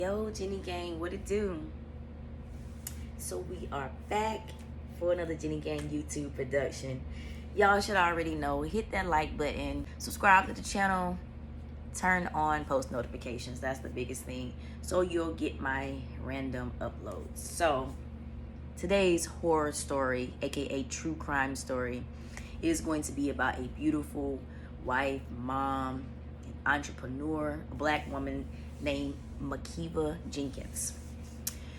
Yo, Jenny Gang, what it do? So we are back for another Jenny Gang YouTube production. Y'all should already know, hit that like button, subscribe to the channel, turn on post notifications. That's the biggest thing, so you'll get my random uploads. So today's horror story, aka true crime story, is going to be about a beautiful wife, mom, an entrepreneur, a black woman named Makeva Jenkins.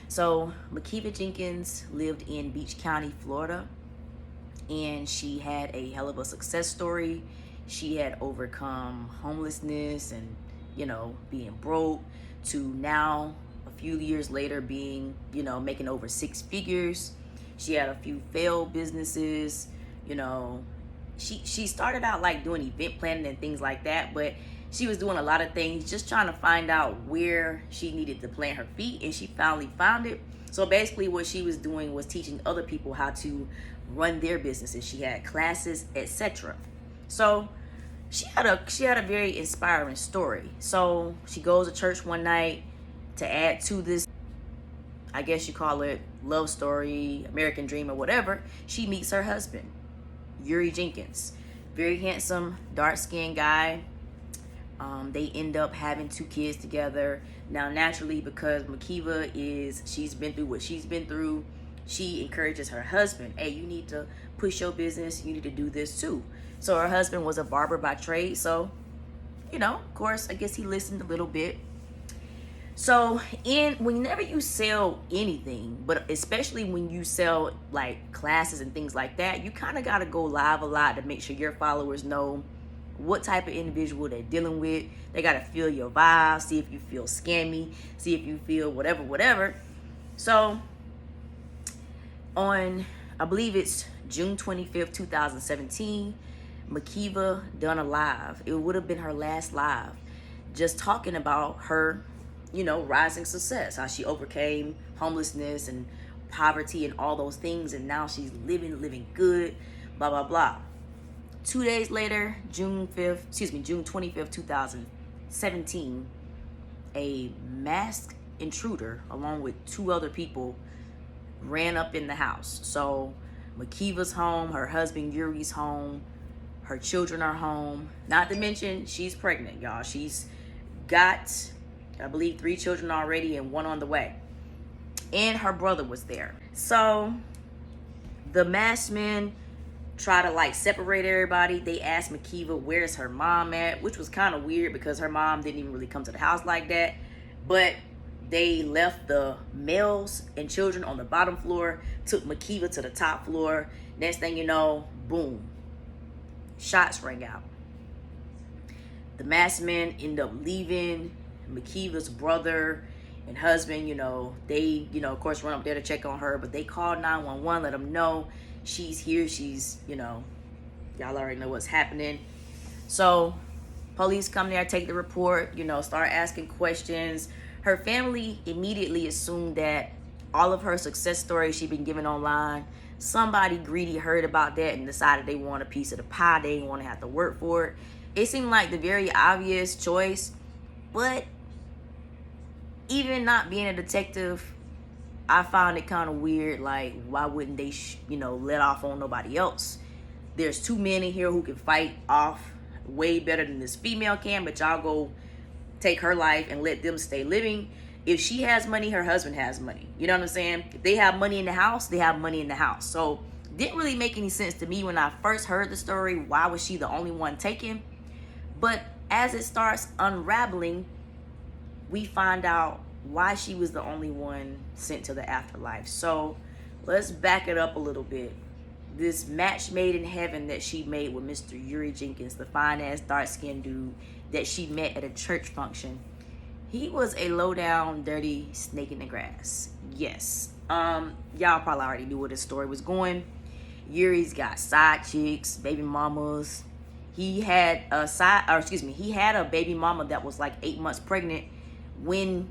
So Makeva Jenkins lived in Beach County, Florida, and she had a hell of a success story. She had overcome homelessness and, being broke, to now a few years later being, making over six figures. She had a few failed businesses. She started out like doing event planning and things like that, but she was doing a lot of things just trying to find out where she needed to plant her feet, and she finally found it. So basically what she was doing was teaching other people how to run their businesses. She had classes, etc. So she had a very inspiring story. So she goes to church one night. To add to this, I guess you call it love story, American dream, or whatever, she meets her husband, Yuri Jenkins. Very handsome, dark-skinned guy. They end up having two kids together. Now, naturally, because Makeva she's been through what she's been through, she encourages her husband, hey, you need to push your business, you need to do this too. So her husband was a barber by trade, so, of course, I guess he listened a little bit. So whenever you sell anything, but especially when you sell like classes and things like that, you kind of got to go live a lot to make sure your followers know what type of individual they're dealing with. They got to feel your vibe, see if you feel scammy, see if you feel whatever. So on, I believe it's June 25th, 2017, Makeva done a live. It would have been her last live, just talking about her rising success, how she overcame homelessness and poverty and all those things, and now she's living good, blah blah blah. 2 days later, June 25th, 2017, a masked intruder along with two other people ran up in the house. So Makeva's home, her husband Yuri's home, her children are home, not to mention she's pregnant, y'all. She's got, I believe, 3 children already and 1 on the way. And her brother was there. So the masked men try to like separate everybody. They asked Makeva where's her mom at, which was kind of weird because her mom didn't even really come to the house like that. But they left the males and children on the bottom floor, took Makeva to the top floor. Next thing you know, boom, shots rang out. The masked men end up leaving. Makeva's brother and husband, they, of course, run up there to check on her, but they called 911, let them know she's here. She's, y'all already know what's happening. So police come there, take the report, start asking questions. Her family immediately assumed that all of her success stories she'd been given online, somebody greedy heard about that and decided they want a piece of the pie. They didn't want to have to work for it. It seemed like the very obvious choice, but even not being a detective, I found it kind of weird. Like, why wouldn't they, let off on nobody else? There's 2 men in here who can fight off way better than this female can, but y'all go take her life and let them stay living. If she has money, her husband has money. You know what I'm saying? If they have money in the house, they have money in the house. So didn't really make any sense to me when I first heard the story. Why was she the only one taken? But as it starts unraveling, we find out why she was the only one sent to the afterlife. So let's back it up a little bit. This match made in heaven that she made with Mr. Yuri Jenkins, the fine-ass, dark-skinned dude that she met at a church function, he was a low-down, dirty snake in the grass. Yes. Y'all probably already knew where this story was going. Yuri's got side chicks, baby mamas. He had a baby mama that was like 8 months pregnant when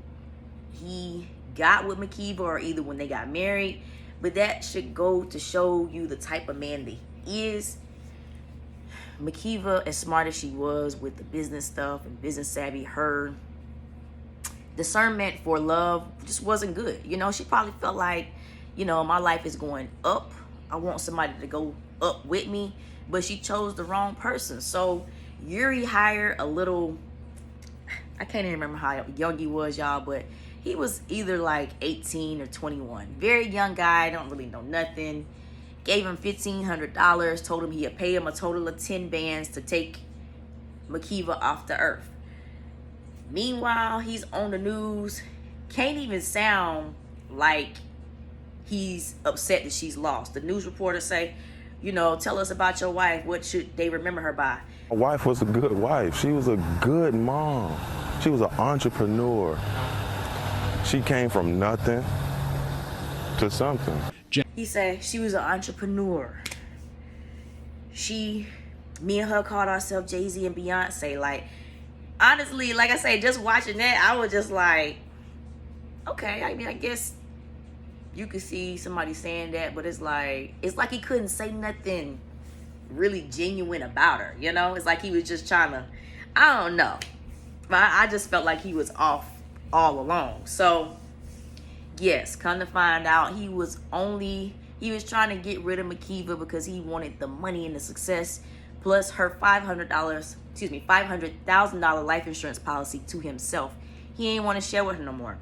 he got with Makeva, or either when they got married. But that should go to show you the type of man that he is. Makeva, as smart as she was with the business stuff and business savvy, her discernment for love just wasn't good. You know, she probably felt like, you know, my life is going up. I want somebody to go up with me, but she chose the wrong person. So Yuri hired a little, I can't even remember how young he was, y'all, but he was either like 18 or 21. Very young guy, don't really know nothing. Gave him $1,500, told him he'd pay him a total of 10 bands to take Makeva off the earth. Meanwhile, he's on the news, can't even sound like he's upset that she's lost. The news reporters say, you know, tell us about your wife. What should they remember her by? My wife was a good wife. She was a good mom. She was an entrepreneur. She came from nothing to something. He said she was an entrepreneur. Me and her called ourselves Jay-Z and Beyonce. Like, honestly, like I say, just watching that, I was just like, okay, I mean, I guess you could see somebody saying that, but it's like he couldn't say nothing really genuine about her, you know? It's like he was just trying to, I don't know. But I just felt like he was off all along. So, yes, come to find out, he was trying to get rid of Makeva because he wanted the money and the success, plus her $500,000 life insurance policy to himself. He ain't want to share with her no more.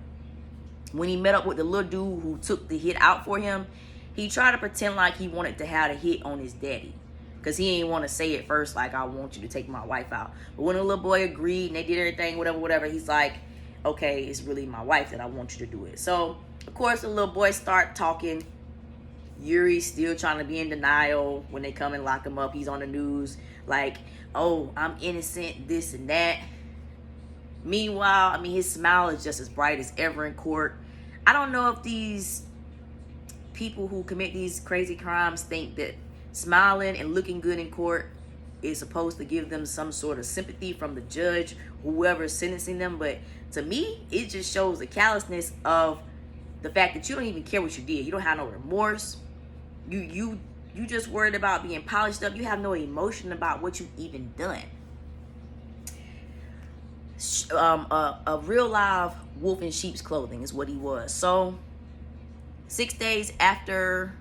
When he met up with the little dude who took the hit out for him, he tried to pretend like he wanted to have a hit on his daddy, because he ain't want to say it first, like, I want you to take my wife out. But when the little boy agreed and they did everything, whatever, he's like, okay, it's really my wife that I want you to do it. So, of course, the little boy start talking. Yuri's still trying to be in denial. When they come and lock him up, he's on the news like, oh, I'm innocent, this and that. Meanwhile, I mean, his smile is just as bright as ever in court. I don't know if these people who commit these crazy crimes think that smiling and looking good in court is supposed to give them some sort of sympathy from the judge, whoever's sentencing them. But to me, it just shows the callousness of the fact that you don't even care what you did. You don't have no remorse. You just worried about being polished up. You have no emotion about what you've even done. A real live wolf in sheep's clothing is what he was. So 6 days after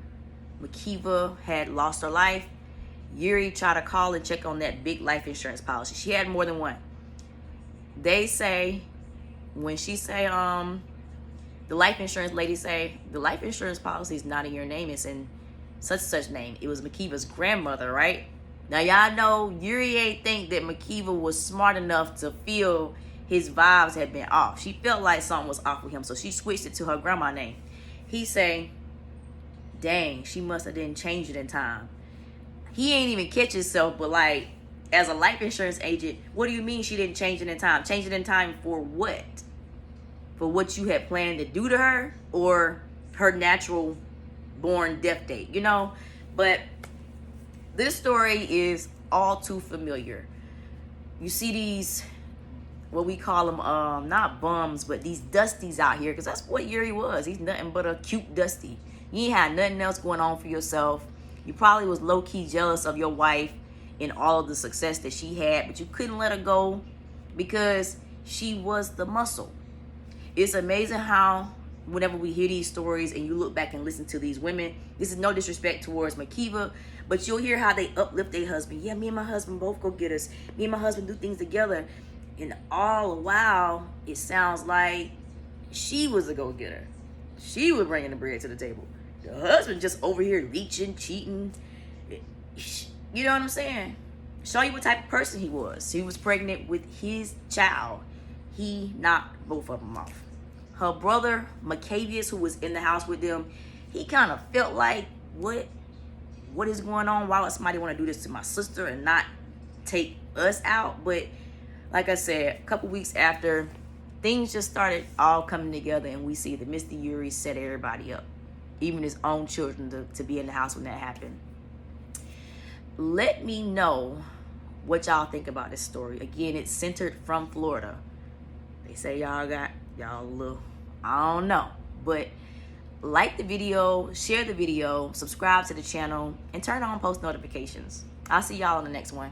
Makeva had lost her life, Yuri tried to call and check on that big life insurance policy. She had more than one. They say, when she say, the life insurance lady say, the life insurance policy is not in your name, it's in such and such name. It was Makeva's grandmother, right? Now, y'all know Yuri ain't think that Makeva was smart enough to feel his vibes had been off. She felt like something was off with him, so she switched it to her grandma name. He say, dang, she must have didn't change it in time. He ain't even catch himself, but like, as a life insurance agent, what do you mean she didn't change it in time? Change it in time for what? For what you had planned to do to her, or her natural born death date, you know? But this story is all too familiar. You see these, what we call them, not bums, but these dusties out here, because that's what Yuri was. He's nothing but a cute dusty. You ain't had nothing else going on for yourself. You probably was low-key jealous of your wife and all of the success that she had, but you couldn't let her go because she was the muscle. It's amazing how whenever we hear these stories and you look back and listen to these women, this is no disrespect towards Makeva, but you'll hear how they uplift their husband. Yeah, me and my husband both go get us. Me and my husband do things together. And all the while, it sounds like she was a go-getter. She was bringing the bread to the table. The husband just over here leeching, cheating. You know what I'm saying? Show you what type of person he was. He was pregnant with his child. He knocked both of them off. Her brother, Makeva, who was in the house with them, he kind of felt like, what is going on? Why would somebody want to do this to my sister and not take us out? But like I said, a couple weeks after, things just started all coming together, and we see that Mr. Yuri set everybody up, even his own children, to be in the house when that happened. Let me know what y'all think about this story. Again, it's centered from Florida. They say y'all got y'all a little, I don't know, but like the video, share the video, subscribe to the channel, and turn on post notifications. I'll see y'all on the next one.